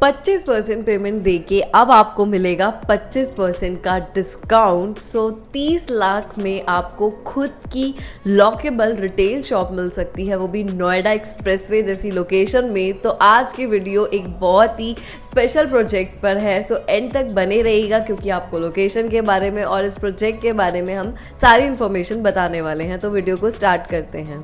25% payment देके अब आपको मिलेगा 25% का डिस्काउंट। सो 30 लाख में आपको खुद की लॉकेबल रिटेल शॉप मिल सकती है, वो भी नोएडा एक्सप्रेसवे जैसी लोकेशन में। तो आज की वीडियो एक बहुत ही स्पेशल प्रोजेक्ट पर है, सो एंड तक बने रहिएगा क्योंकि आपको लोकेशन के बारे में और इस प्रोजेक्ट के बारे में हम सारी इन्फॉर्मेशन बताने वाले हैं। तो वीडियो को स्टार्ट करते हैं।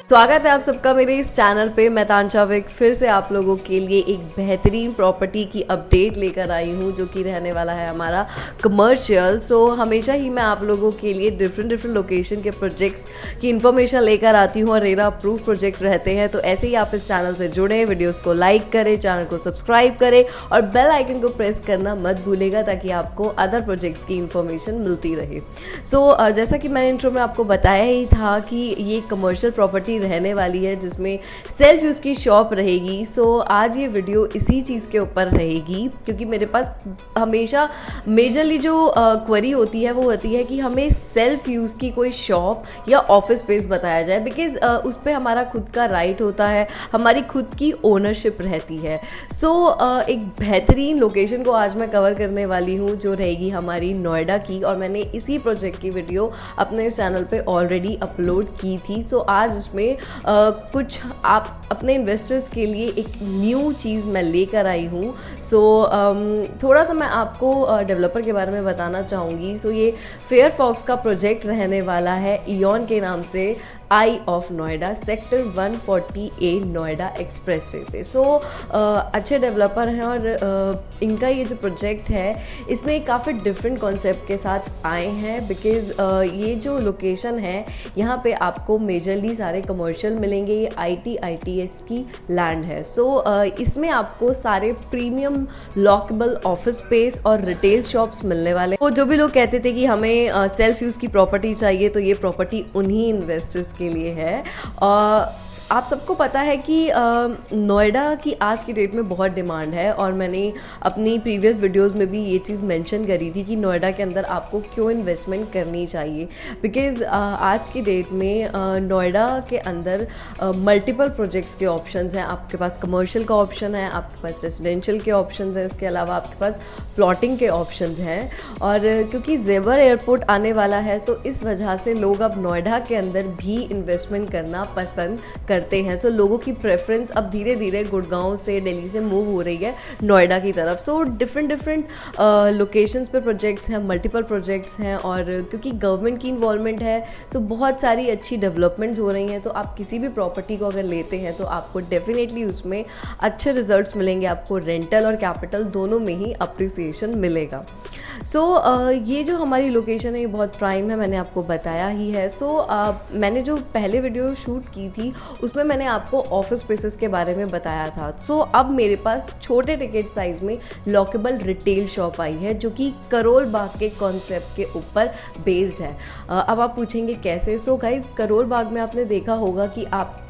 स्वागत है आप सबका मेरे इस चैनल पे। मैं तांचा विक फिर से आप लोगों के लिए एक बेहतरीन प्रॉपर्टी की अपडेट लेकर आई हूँ, जो कि रहने वाला है हमारा कमर्शियल। सो हमेशा ही मैं आप लोगों के लिए डिफरेंट लोकेशन के प्रोजेक्ट्स की इन्फॉर्मेशन लेकर आती हूँ और रेरा अप्रूव प्रोजेक्ट रहते हैं। तो ऐसे ही आप इस चैनल से जुड़ें, वीडियोज़ को लाइक करें, चैनल को सब्सक्राइब करें और बेल आइकन को प्रेस करना मत भूलेगा ताकि आपको अदर प्रोजेक्ट्स की इन्फॉर्मेशन मिलती रहे। सो जैसा कि मैंने इंट्रो में आपको बताया ही था कि ये कमर्शियल प्रॉपर्टी रहने वाली है जिसमें सेल्फ यूज़ की शॉप रहेगी। सो आज ये वीडियो इसी चीज़ के ऊपर रहेगी क्योंकि मेरे पास हमेशा मेजरली जो क्वेरी होती है वो होती है कि हमें सेल्फ यूज़ की कोई शॉप या ऑफिस स्पेस बताया जाए, बिकॉज उस पर हमारा खुद का राइट होता है, हमारी खुद की ओनरशिप रहती है। सो एक बेहतरीन लोकेशन को आज मैं कवर करने वाली हूँ जो रहेगी हमारी नोएडा की, और मैंने इसी प्रोजेक्ट की वीडियो अपने इस चैनल पे ऑलरेडी अपलोड की थी। सो आज इसमें कुछ आप अपने इन्वेस्टर्स के लिए एक न्यू चीज़ मैं लेकर आई हूँ। सो थोड़ा सा मैं आपको डेवलपर के बारे में बताना चाहूँगी। सो ये फेयरफॉक्स का प्रोजेक्ट रहने वाला है इयॉन के नाम से, eye of Noida, sector 140A Noida expressway पे। सो अच्छे डेवलपर हैं और इनका ये जो प्रोजेक्ट है इसमें काफ़ी डिफरेंट कॉन्सेप्ट के साथ आए हैं, बिकॉज़ ये जो लोकेशन है यहाँ पे आपको मेजरली सारे कमर्शियल मिलेंगे। ये ITS की लैंड है। सो इसमें आपको सारे प्रीमियम लॉकेबल ऑफिस स्पेस और रिटेल शॉप्स मिलने वाले हैं। वो जो भी लोग कहते थे कि हमें सेल्फ यूज़ की प्रॉपर्टी चाहिए, तो ये प्रॉपर्टी उन्हीं इन्वेस्टर्स के लिए है। आप सबको पता है कि नोएडा की आज की डेट में बहुत डिमांड है, और मैंने अपनी प्रीवियस वीडियोस में भी ये चीज़ मेंशन करी थी कि नोएडा के अंदर आपको क्यों इन्वेस्टमेंट करनी चाहिए। बिकॉज़ आज की डेट में नोएडा के अंदर मल्टीपल प्रोजेक्ट्स के ऑप्शंस हैं। आपके पास कमर्शियल का ऑप्शन है, आपके पास रेजिडेंशियल के ऑप्शंस हैं, इसके अलावा आपके पास प्लॉटिंग के ऑप्शंस हैं। और क्योंकि जेवर एयरपोर्ट आने वाला है तो इस वजह से लोग अब नोएडा के अंदर भी इन्वेस्टमेंट करना पसंद करते हैं। सो लोगों की प्रेफरेंस अब धीरे धीरे गुड़गांव से, दिल्ली से मूव हो रही है नोएडा की तरफ। सो डिफरेंट लोकेशंस पे प्रोजेक्ट्स हैं, मल्टीपल प्रोजेक्ट्स हैं, और क्योंकि गवर्नमेंट की इन्वॉल्वमेंट है सो बहुत सारी अच्छी डेवलपमेंट्स हो रही हैं। तो आप किसी भी प्रॉपर्टी को अगर लेते हैं तो आपको डेफिनेटली उसमें अच्छे रिजल्ट्स मिलेंगे, आपको रेंटल और कैपिटल दोनों में ही अप्रिसिएशन मिलेगा। सो ये जो हमारी लोकेशन है ये बहुत प्राइम है, मैंने आपको बताया ही है। सो मैंने जो पहले वीडियो शूट की थी उसमें मैंने आपको ऑफिस स्पेसेस के बारे में बताया था। सो अब मेरे पास छोटे टिकट साइज में लॉकेबल रिटेल शॉप आई है जो कि करोल बाग के कॉन्सेप्ट के ऊपर बेस्ड है। अब आप पूछेंगे कैसे। सो गाइज, करोल बाग में आपने देखा होगा कि आपको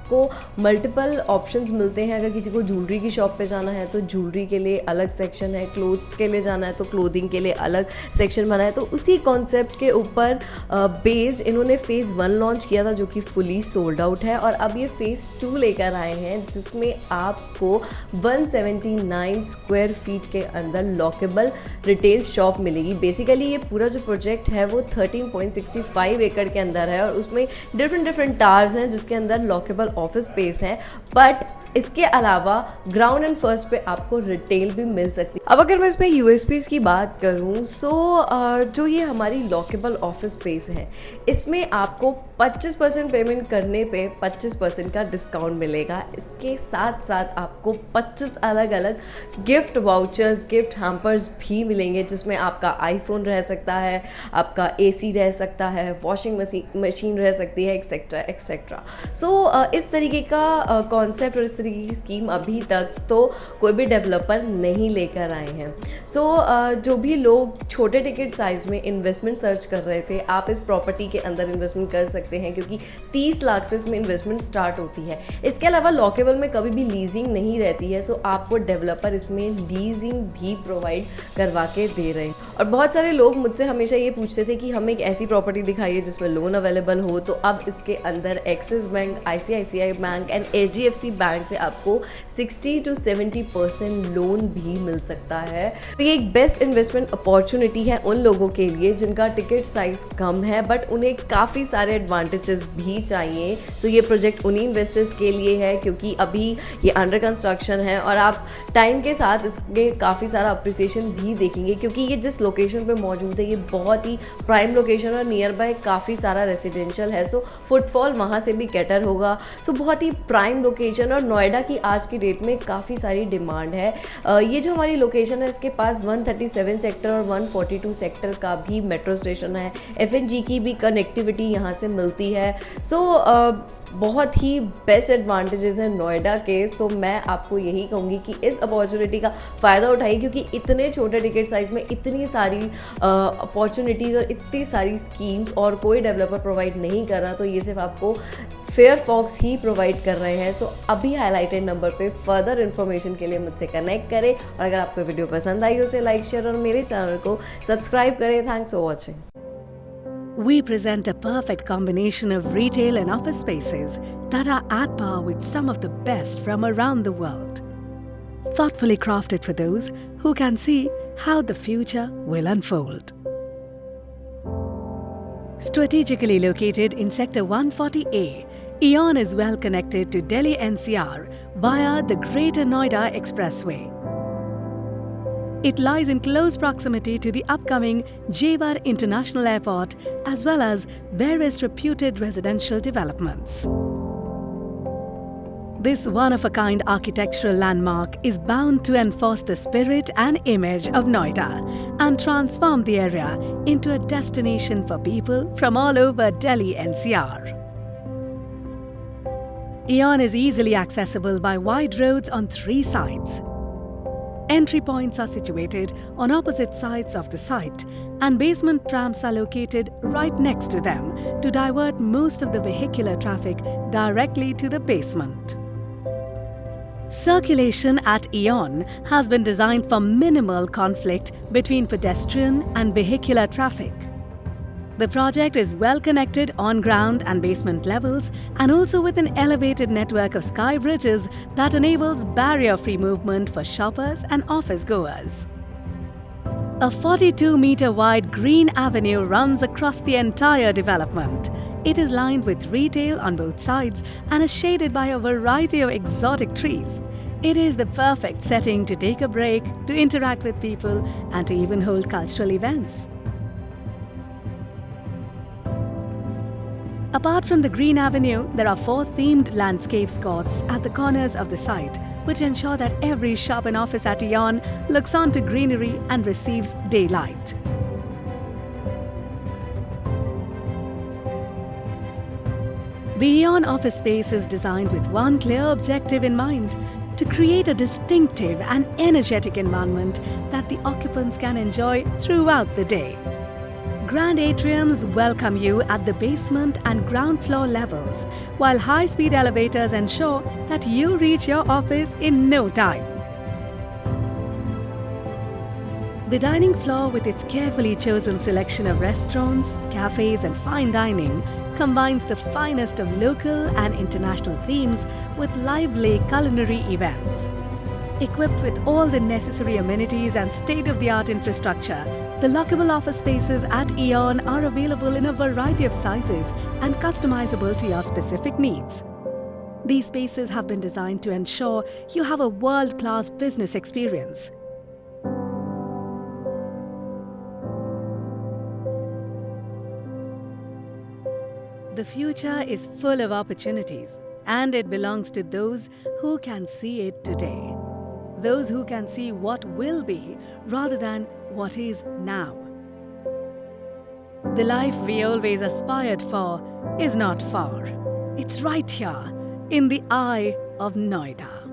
मल्टीपल ऑप्शंस मिलते हैं। अगर किसी को ज्वेलरी की शॉप पे जाना है तो ज्वेलरी के लिए अलग सेक्शन है, क्लोथ्स के लिए जाना है तो क्लोथिंग के लिए अलग सेक्शन बना है। तो उसी कॉन्सेप्ट के ऊपर बेस्ड इन्होंने फ़ेज़ 1 लॉन्च किया था जो कि फुली सोल्ड आउट है, और अब ये फ़ेज़ 2 लेकर आए हैं जिसमें आपको 179 स्क्वायर फीट के अंदर लॉकेबल रिटेल शॉप मिलेगी। बेसिकली ये पूरा जो प्रोजेक्ट है वो 13.65 एकड़ के अंदर है, और उसमें डिफरेंट टावर्स हैं जिसके अंदर लॉकेबल ऑफिस स्पेस है, बट इसके अलावा ग्राउंड एंड फर्स्ट पे आपको रिटेल भी मिल सकती है। अब अगर मैं इसमें यूएसपीज़ की बात करूँ, सो जो ये हमारी लॉकेबल ऑफिस स्पेस है इसमें आपको 25% पेमेंट करने पे 25% का डिस्काउंट मिलेगा। इसके साथ साथ आपको 25 अलग अलग गिफ्ट वाउचर्स, गिफ्ट हैम्पर्स भी मिलेंगे जिसमें आपका आईफोन रह सकता है, आपका AC रह सकता है, वॉशिंग मशीन रह सकती है, एक्सेट्रा एक्सेट्रा। सो इस तरीके का कॉन्सेप्ट और इस तरीके की स्कीम अभी तक तो कोई भी डेवलपर नहीं लेकर आए हैं। जो भी लोग छोटे टिकट साइज़ में इन्वेस्टमेंट सर्च कर रहे थे, आप इस प्रॉपर्टी के अंदर इन्वेस्टमेंट कर सकते हैं क्योंकि 30 लाख से इसमें इन्वेस्टमेंट स्टार्ट होती है। इसके अलावा लॉकेबल में कभी भी लीजिंग नहीं रहती है, सो आपको डेवलपर इसमें लीजिंग भी प्रोवाइड करवा के दे रहे हैं। और बहुत सारे लोग मुझसे हमेशा ये पूछते थे कि हमें एक ऐसी प्रॉपर्टी दिखाइए जिसमें लोन अवेलेबल हो, तो अब इसके अंदर axis bank, ICICI bank and HDFC bank से आपको 60 to 70% लोन भी मिल सकता है। तो ये एक बेस्ट इन्वेस्टमेंट अपॉर्चुनिटी है उन लोगों के लिए जिनका टिकट साइज कम है बट उन्हें काफ़ी सारे एडवांटेजेस भी चाहिए। तो ये प्रोजेक्ट उन्हीं इन्वेस्टर्स के लिए है क्योंकि अभी ये अंडर कंस्ट्रक्शन है और आप टाइम के साथ इसके काफ़ी सारा अप्रिसिएशन भी देखेंगे क्योंकि ये जिस लोकेशन पे मौजूद है ये बहुत ही प्राइम लोकेशन और नियर बाय काफ़ी सारा रेसिडेंशियल है। सो फुटफॉल वहाँ से भी कैटर होगा। सो बहुत ही प्राइम लोकेशन और नोएडा की आज की डेट में काफ़ी सारी डिमांड है। ये जो हमारी लोकेशन है इसके पास 137 सेक्टर और 142 सेक्टर का भी मेट्रो स्टेशन है। FNG की भी कनेक्टिविटी यहाँ से मिलती है। बहुत ही बेस्ट एडवांटेजेस हैं नोएडा के। तो मैं आपको यही कहूँगी कि इस अपॉर्चुनिटी का फ़ायदा उठाइए क्योंकि इतने छोटे टिकट साइज़ में इतनी सारी अपॉर्चुनिटीज़ और इतनी सारी स्कीम्स और कोई डेवलपर प्रोवाइड नहीं कर रहा, तो ये सिर्फ आपको फेयरफॉक्स ही प्रोवाइड कर रहे हैं। सो अभी हाईलाइटेड नंबर पे फर्दर इन्फॉर्मेशन के लिए मुझसे कनेक्ट करें और अगर आपको वीडियो पसंद आई उसे लाइक, शेयर और मेरे चैनल को सब्सक्राइब करें। Thanks for watching. We present a perfect combination of retail and office spaces that are at par with some of the best from around the world. Thoughtfully crafted for those who can see how the future will unfold. Strategically located in Sector 140A, Aeon is well connected to Delhi NCR via the Greater Noida Expressway. It lies in close proximity to the upcoming Jewar International Airport as well as various reputed residential developments. This one-of-a-kind architectural landmark is bound to enforce the spirit and image of Noida and transform the area into a destination for people from all over Delhi NCR. Aeon is easily accessible by wide roads on 3 sides. Entry points are situated on opposite sides of the site and basement trams are located right next to them to divert most of the vehicular traffic directly to the basement. Circulation at Aeon has been designed for minimal conflict between pedestrian and vehicular traffic. The project is well connected on ground and basement levels and also with an elevated network of sky bridges that enables barrier-free movement for shoppers and office goers. A 42-meter wide green avenue runs across the entire development. It is lined with retail on both sides and is shaded by a variety of exotic trees. It is the perfect setting to take a break, to interact with people and to even hold cultural events. Apart from the green avenue, there are 4 themed landscapes courts at the corners of the site, which ensure that every shop and office at Aeon looks on to greenery and receives daylight. The Aeon office space is designed with one clear objective in mind: to create a distinctive and energetic environment that the occupants can enjoy throughout the day. Grand atriums welcome you at the basement and ground floor levels, while high-speed elevators ensure that you reach your office in no time. The dining floor, with its carefully chosen selection of restaurants, cafes and fine dining, combines the finest of local and international themes with lively culinary events. Equipped with all the necessary amenities and state-of-the-art infrastructure, the lockable office spaces at Aeon are available in a variety of sizes and customizable to your specific needs. These spaces have been designed to ensure you have a world-class business experience. The future is full of opportunities, and it belongs to those who can see it today. Those who can see what will be rather than what is now. The life we always aspired for is not far. It's right here, in the eye of Noida.